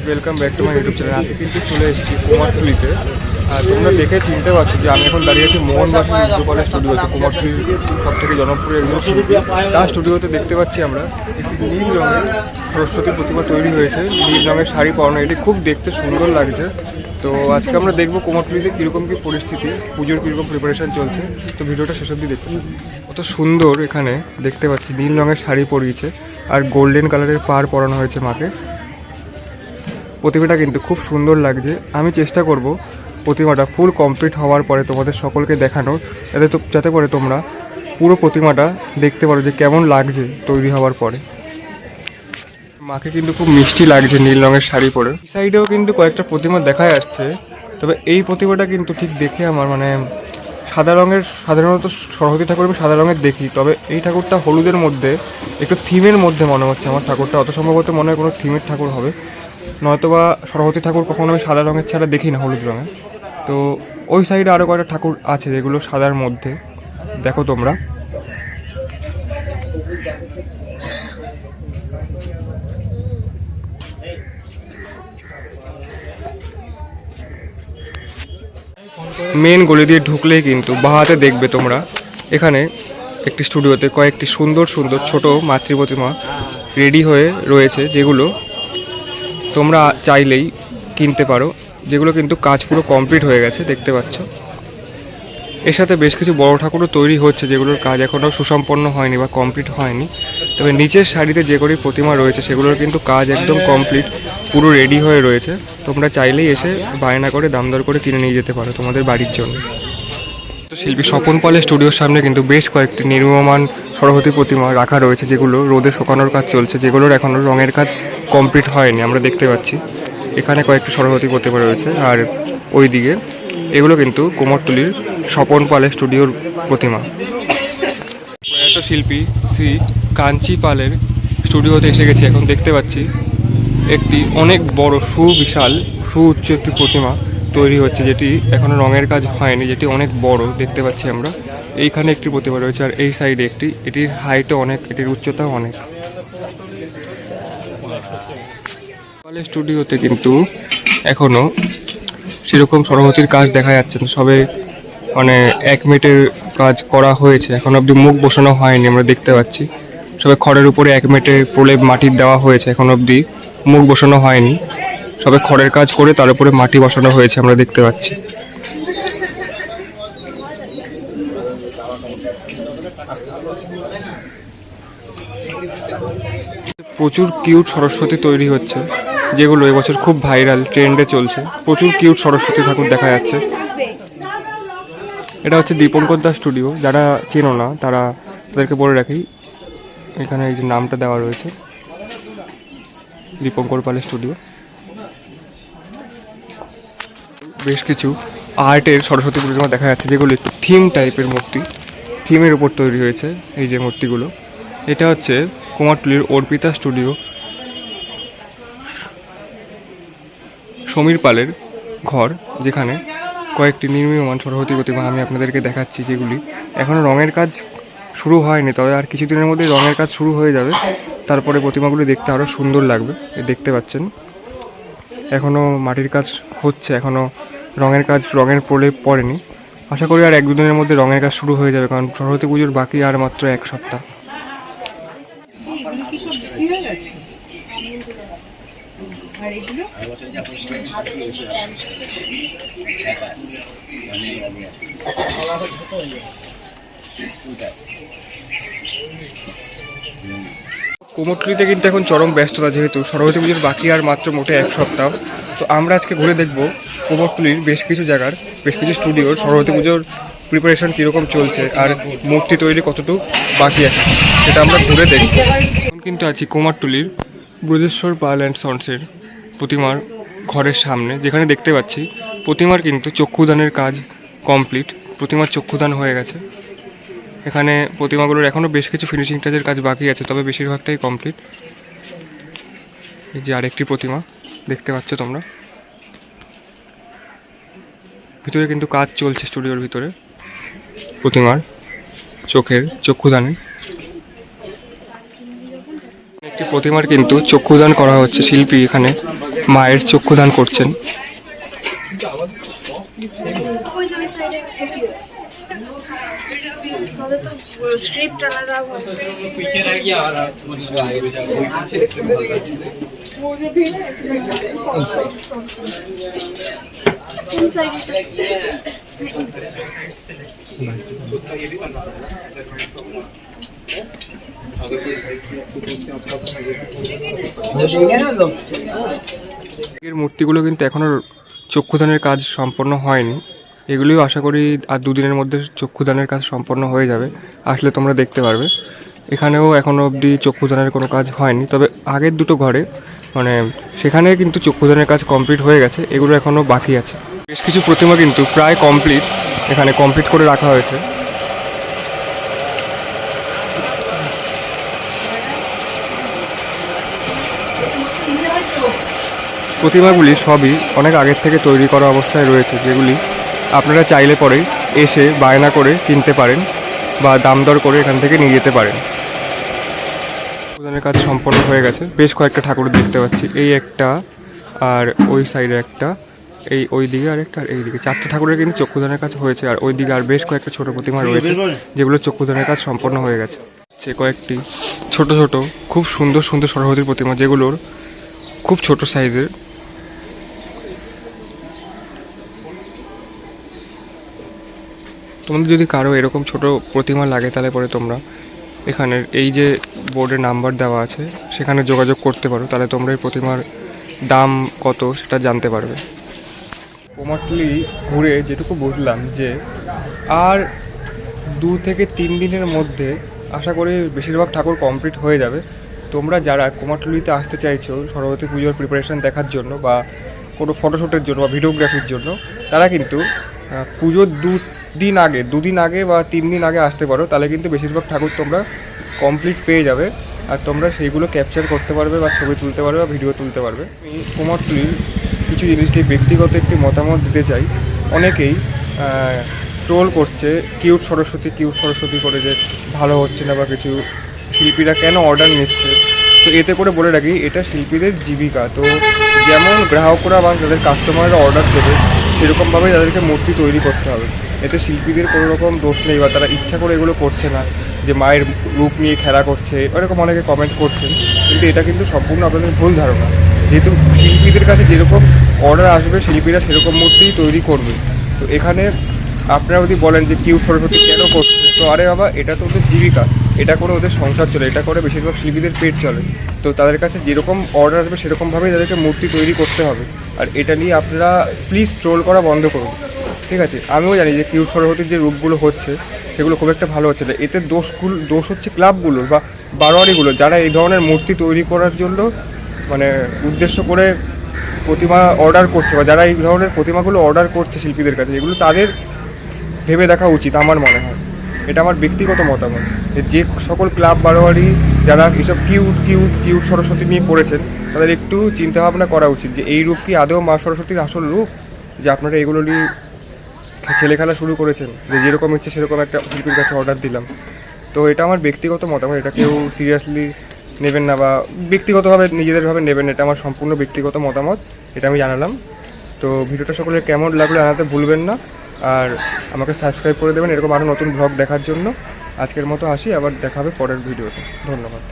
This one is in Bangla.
Welcome back to my YouTube channel. আজকে কিন্তু চলে এসেছি কুমারটুলিতে। আর তোমরা দেখে চিনতে পারছো যে আমি এখন দাঁড়িয়ে আছি মোহনবাসী নৃত্যকলা স্টুডিওতে। কুমারটুলির সব থেকে জনপ্রিয় একজন শিল্পী, তার স্টুডিওতে দেখতে পাচ্ছি আমরা একটি নীল রঙের সরস্বতী প্রতিমা তৈরি হয়েছে। নীল রঙের শাড়ি পরানো, এটি খুব দেখতে সুন্দর লাগছে। তো আজকে আমরা দেখবো কুমারটুলিতে কীরকম কী পরিস্থিতি, পুজোর কীরকম প্রিপারেশন চলছে। তো ভিডিওটা শেষ অবধি দেখতে পাচ্ছি। কত সুন্দর এখানে দেখতে পাচ্ছি, নীল রঙের শাড়ি পরিয়েছে আর গোল্ডেন কালারের পাড় পরানো হয়েছে মাকে। প্রতিমাটা কিন্তু খুব সুন্দর লাগছে। আমি চেষ্টা করব প্রতিমাটা ফুল কমপ্লিট হওয়ার পরে তোমাদের সকলকে দেখানোর, যাতে করে তোমরা পুরো প্রতিমাটা দেখতে পারো যে কেমন লাগছে তৈরি হওয়ার পরে। মাকে কিন্তু খুব মিষ্টি লাগছে নীল রঙের শাড়ি পরে। এই সাইডেও কিন্তু কয়েকটা প্রতিমা দেখা যাচ্ছে, তবে এই প্রতিমাটা কিন্তু ঠিক দেখে আমার সাদা রঙের, সাধারণত সরস্বতী ঠাকুর আমি সাদা রঙের দেখি, তবে এই ঠাকুরটা হলুদের মধ্যে একটু থিমের মধ্যে মনে হচ্ছে আমার। ঠাকুরটা অত সম্ভবত মনে হয় কোনো থিমের ঠাকুর হবে, নয়তোবা সরস্বতী ঠাকুর কখনো আমি সাদা রঙের ছাড়া দেখি না, হলুদ রঙের। তো ওই সাইডে আরও কয়েকটা ঠাকুর আছে যেগুলো সাদার মধ্যে, দেখো তোমরা। মেন গলি দিয়ে ঢুকলেই কিন্তু বাঁ হাতে দেখবে তোমরা এখানে একটি স্টুডিওতে কয়েকটি সুন্দর সুন্দর ছোট মাতৃ প্রতিমা রেডি হয়ে রয়েছে, যেগুলো তোমরা চাইলেই কিনতে পারো, যেগুলো কিন্তু কাজ পুরো কমপ্লিট হয়ে গেছে দেখতে পাচ্ছ। এর সাথে বেশ কিছু বড় ঠাকুরও তৈরি হচ্ছে, যেগুলোর কাজ এখনও সুসম্পন্ন হয়নি বা কমপ্লিট হয়নি। তবে নিচের সারিতে যে কটি প্রতিমা রয়েছে সেগুলোর কিন্তু কাজ একদম কমপ্লিট, পুরো রেডি হয়ে রয়েছে। তোমরা চাইলেই এসে বায়না করে দাম দর করে কিনে নিয়ে যেতে পারো তোমাদের বাড়ির জন্য। তো শিল্পী স্বপন পালের স্টুডিওর সামনে কিন্তু বেশ কয়েকটি নির্মমান সরস্বতী প্রতিমা রাখা রয়েছে, যেগুলো রোদে শুকানোর কাজ চলছে, যেগুলোর এখনও রঙের কাজ কমপ্লিট হয়নি। আমরা দেখতে পাচ্ছি এখানে কয়েকটি সরস্বতী প্রতিমা রয়েছে, আর ওই দিকে এগুলো কিন্তু কুমারটুলির স্বপন পালের স্টুডিওর প্রতিমা। প্রয়াত শিল্পী শ্রী কাঞ্চি পালের স্টুডিওতে এসে গেছি। এখন দেখতে পাচ্ছি একটি অনেক বড় সুবিশাল সুউচ্চ একটি প্রতিমা তৈরি হচ্ছে, যেটি এখনও রঙের কাজ হয়নি, যেটি অনেক বড় দেখতে পাচ্ছি আমরা। এইখানে একটি প্রতিমা রয়েছে আর এই সাইডে একটি, এটির হাইটও অনেক, এটির উচ্চতাও অনেক। পালের স্টুডিওতে কিন্তু এখনও সেরকম সরস্বতীর কাজ দেখা যাচ্ছে না, সবে 1 মিনিটের কাজ করা হয়েছে, এখন অবধি মুখ বসানো হয়নি। আমরা দেখতে পাচ্ছি সবে খড়ের উপরে 1 মিনিটের প্রলেপ মাটির দেওয়া হয়েছে, এখন অবধি মুখ বসানো হয়নি। সবে খড়ের কাজ করে তার উপরে মাটি বসানো হয়েছে, আমরা দেখতে পাচ্ছি। প্রচুর কিউট সরস্বতী তৈরি হচ্ছে, যেগুলো এবছর খুব ভাইরাল, ট্রেন্ডে চলছে। প্রচুর কিউট সরস্বতী ঠাকুর দেখা যাচ্ছে। এটা হচ্ছে দীপঙ্কর দাস স্টুডিও। যারা চেনো না তাদেরকে বলে রাখি, এখানে এই যে নামটা দেওয়া রয়েছে, দীপঙ্কর পালের স্টুডিও। বেশ কিছু আর্টের সরস্বতী প্রতিমা দেখা যাচ্ছে, যেগুলো একটু থিম টাইপের মূর্তি, থিমের উপর তৈরি হয়েছে এই যে মূর্তিগুলো। এটা হচ্ছে কুমারটুলির অর্পিতা স্টুডিও, সমীর পালের ঘর, যেখানে কয়েকটি নির্মীয়মান সরস্বতী প্রতিমা আমি আপনাদেরকে দেখাচ্ছি, যেগুলি এখনও রঙের কাজ শুরু হয়নি, তবে আর কিছুদিনের মধ্যে রঙের কাজ শুরু হয়ে যাবে। তারপরে প্রতিমাগুলি দেখতে আরও সুন্দর লাগবে। দেখতে পাচ্ছেন এখনও মাটির কাজ হচ্ছে, এখনও রঙের প্রলেপ পড়েনি। আশা করি আর 1-2 দিনের মধ্যে রঙের কাজ শুরু হয়ে যাবে, কারণ সরস্বতী পুজোর বাকি আর মাত্র 1 সপ্তাহ। কুমোরটুলিতে কিন্তু এখন চরম ব্যস্ততা, যেহেতু সরস্বতী পুজোর বাকি আর মাত্র মোটে 1 সপ্তাহ। তো আমরা আজকে ঘুরে দেখব কুমোরটুলির বেশ কিছু জায়গার, বেশ কিছু স্টুডিওর সরস্বতী পুজোর প্রিপারেশন কীরকম চলছে আর মূর্তি তৈরি কতটুকু বাকি আছে, সেটা আমরা ঘুরে দেখব। এখন কিন্তু আছি কুমারটুলির ব্রজেশ্বর পাল অ্যান্ড সন্সের প্রতিমার ঘরের সামনে, যেখানে দেখতে পাচ্ছি প্রতিমার কিন্তু চক্ষুদানের কাজ কমপ্লিট, প্রতিমার চক্ষুদান হয়ে গেছে। এখানে প্রতিমাগুলোর এখনও বেশ কিছু ফিনিশিং টাচের কাজ বাকি আছে, তবে বেশিরভাগটাই কমপ্লিট। এই যে আরেকটি প্রতিমা দেখতে পাচ্ছ তোমরা, ভিতরে কিন্তু কাজ চলছে স্টুডিওর ভিতরে প্রতিমার চক্ষুদানে। একটি প্রতিমার কিন্তু চক্ষুদান করা হচ্ছে, শিল্পী এখানে মায়ের চক্ষুদান করছেন। এর মূর্তিগুলো কিন্তু এখনো চক্ষুদানের কাজ সম্পন্ন হয়নি, এগুলিও আশা করি আর দুদিনের মধ্যে চক্ষুদানের কাজ সম্পন্ন হয়ে যাবে। আসলে তোমরা দেখতে পারবে এখানেও এখনও অবধি চক্ষুদানের কোনো কাজ হয়নি, তবে আগের দুটো ঘরে মানে সেখানে কিন্তু চক্ষুদানের কাজ কমপ্লিট হয়ে গেছে, এগুলো এখনও বাকি আছে। বেশ কিছু প্রতিমা কিন্তু প্রায় কমপ্লিট, এখানে কমপ্লিট করে রাখা হয়েছে। প্রতিমাগুলি সবই অনেক আগের থেকে তৈরি করা অবস্থায় রয়েছে, যেগুলি আপনারা চাইলে পরে এসে বায়না করে কিনতে পারেন বা দাম দর করে এখান থেকে নিয়ে যেতে পারেন। চক্ষুদানের কাজ সম্পন্ন হয়ে গেছে, বেশ কয়েকটা ঠাকুর দেখতে পাচ্ছি, এই একটা আর ওই সাইডে একটা, এই ওই দিকে আর একটা, আর এই দিকে 4টে ঠাকুরের কিন্তু চক্ষুদানের কাজ হয়েছে। আর ওই দিকে আর বেশ কয়েকটা ছোট প্রতিমা রয়েছে যেগুলো চক্ষুদানের কাজ সম্পন্ন হয়ে গেছে। সে কয়েকটি ছোট ছোট খুব সুন্দর সুন্দর সরস্বতীর প্রতিমা, যেগুলোর খুব ছোট সাইজের। তোমাদের যদি কারো এরকম ছোট প্রতিমা লাগে তাহলে পরে তোমরা এখানের এই যে বোর্ডে নাম্বার দেওয়া আছে সেখানে যোগাযোগ করতে পারো, তাহলে তোমরা এই প্রতিমার দাম কত সেটা জানতে পারবে। কুমারটুলি ঘুরে যেটুকু বুঝলাম যে আর 2 থেকে 3 দিনের মধ্যে আশা করি বেশিরভাগ ঠাকুর কমপ্লিট হয়ে যাবে। তোমরা যারা কুমারটুলিতে আসতে চাইছো সরস্বতী পুজোর প্রিপারেশন দেখার জন্য বা কোনো ফটোশ্যুটের জন্য বা ভিডিওগ্রাফির জন্য, তারা কিন্তু পুজোর দুদিন আগে বা 3 দিন আগে আসতে পারো, তাহলে কিন্তু বেশিরভাগ ঠাকুর তোমরা কমপ্লিট পেয়ে যাবে আর তোমরা সেইগুলো ক্যাপচার করতে পারবে বা ছবি তুলতে পারবে বা ভিডিও তুলতে পারবে। আমি কুমারটুলির কিছু জিনিসটি ব্যক্তিগত একটি মতামত দিতে চাই। অনেকেই ট্রোল করছে কিউট সরস্বতী করে যে ভালো হচ্ছে না বা কিছু, শিল্পীরা কেন অর্ডার নিচ্ছে। তো এতে করে বলে রাখি এটা শিল্পীদের জীবিকা, তো যেমন গ্রাহকরা বা তাদের কাস্টমাররা অর্ডার দেবে সেরকমভাবেই তাদেরকে মূর্তি তৈরি করতে হবে। এতে শিল্পীদের কোনো রকম দোষ নেই বা তারা ইচ্ছা করে এগুলো করছে না যে মায়ের রূপ নিয়ে খেলা করছে, এরকম অনেকে কমেন্ট করছেন, কিন্তু এটা কিন্তু সম্পূর্ণ আপনাদের ভুল ধারণা। যেহেতু শিল্পীদের কাছে যেরকম অর্ডার আসবে শিল্পীরা সেরকম মূর্তিই তৈরি করবে। তো এখানে আপনারা যদি বলেন যে কিউট সরস্বতী কেন করছে, তো আরে বাবা এটা তো ওদের জীবিকা, এটা করে ওদের সংসার চলে, এটা করে বেশিরভাগ শিল্পীদের পেট চলে। তো তাদের কাছে যেরকম অর্ডার আসবে সেরকমভাবেই তাদেরকে মূর্তি তৈরি করতে হবে। আর এটা নিয়ে আপনারা প্লিজ ট্রোল করা বন্ধ করুন, ঠিক আছে? আমিও জানি যে কিউট সরস্বতীর যে রূপগুলো হচ্ছে সেগুলো খুব একটা ভালো হচ্ছে না, এতে দোষ হচ্ছে ক্লাবগুলোর বা বারোয়ারিগুলো, যারা এই ধরনের মূর্তি তৈরি করার জন্য মানে উদ্দেশ্য করে প্রতিমা অর্ডার করছে বা যারা এই ধরনের প্রতিমাগুলো অর্ডার করছে শিল্পীদের কাছে, এগুলো তাদের ভেবে দেখা উচিত আমার মনে হয়। এটা আমার ব্যক্তিগত মতামত। যে সকল ক্লাব বারোয়ারি যারা এসব কিউট সরস্বতী নিয়ে পড়েছেন তাদের একটু চিন্তাভাবনা করা উচিত যে এই রূপ কি আদৌ মা সরস্বতীর আসল রূপ, যে আপনারা এগুলো নিয়ে ছেলে খেলা শুরু করেছেন, যে যেরকম ইচ্ছে সেরকম একটা শিল্পীর কাছে অর্ডার দিলাম। তো এটা আমার ব্যক্তিগত মতামত, এটা কেউ সিরিয়াসলি নেবেন না বা ব্যক্তিগতভাবে নিজেদেরভাবে নেবেন, এটা আমার সম্পূর্ণ ব্যক্তিগত মতামত, এটা আমি জানালাম। তো ভিডিওটা সকলের কেমন লাগলো জানাতে ভুলবেন না, আর আমাকে সাবস্ক্রাইব করে দেবেন এরকম আরও নতুন ব্লগ দেখার জন্য। আজকের মতো আসি, আবার দেখা হবে পরের ভিডিওতে। ধন্যবাদ।